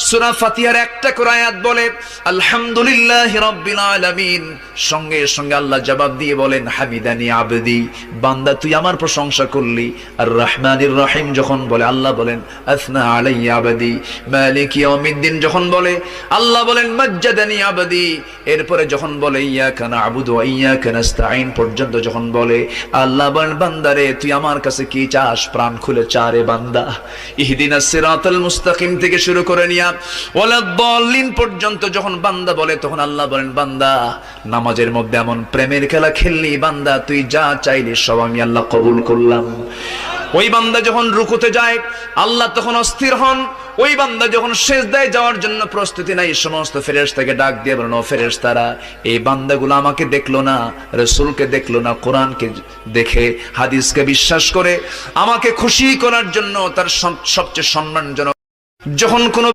সূরা ফাতিহার একটা করে আয়াত বলে আলহামদুলিল্লাহি রাব্বিল আলামিন, সঙ্গে সঙ্গে আল্লাহ জবাব দিয়ে বলেন হামিদানি আবদি, বান্দা তুই আমার প্রশংসা করলি। আর রহমানির রহিম যখন বলে আল্লাহ বলেন আসনা আলাইয়া আবদি। মালিক ইয়াউমিদ্দিন যখন বলে আল্লাহ বলেন মাজ্জাদানি আবদি। এরপরে যখন বলে ইয়াকা না'বুদু ওয়া ইয়াকা নাস্তাঈন পর্যন্ত যখন বলে আল্লাহ বলেন বান্দারে তুই আমার কাছে কি চাস, প্রাণ খুলে চারে বান্দা। ইহদিনাস সিরাতাল মুস্তাকিম থেকে শুরু করে নিয়া ওয়ালাদ-দাল্লিন পর্যন্ত যখন বান্দা বলে তখন আল্লাহ বলেন বান্দা নামাজের মধ্যে এমন প্রেমের খেলা খেললি বান্দা, তুই যা চাইলি সব আমি আল্লাহ কবুল করলাম। ওই বান্দা যখন রুকুতে যায় আল্লাহ তখন অস্থির হন। ওই বান্দা যখন সিজদায় যাওয়ার জন্য প্রস্তুতি নাই, সমস্ত ফেরেশতাকে ডাক দিয়ে বলেন ও ফেরেশতারা, এই বান্দাগুলো আমাকে দেখলো না, রাসূলকে দেখলো না, কোরআনকে দেখে হাদিসকে বিশ্বাস করে আমাকে খুশি করার জন্য তার সবচেয়ে সম্মানজনক যখন কোন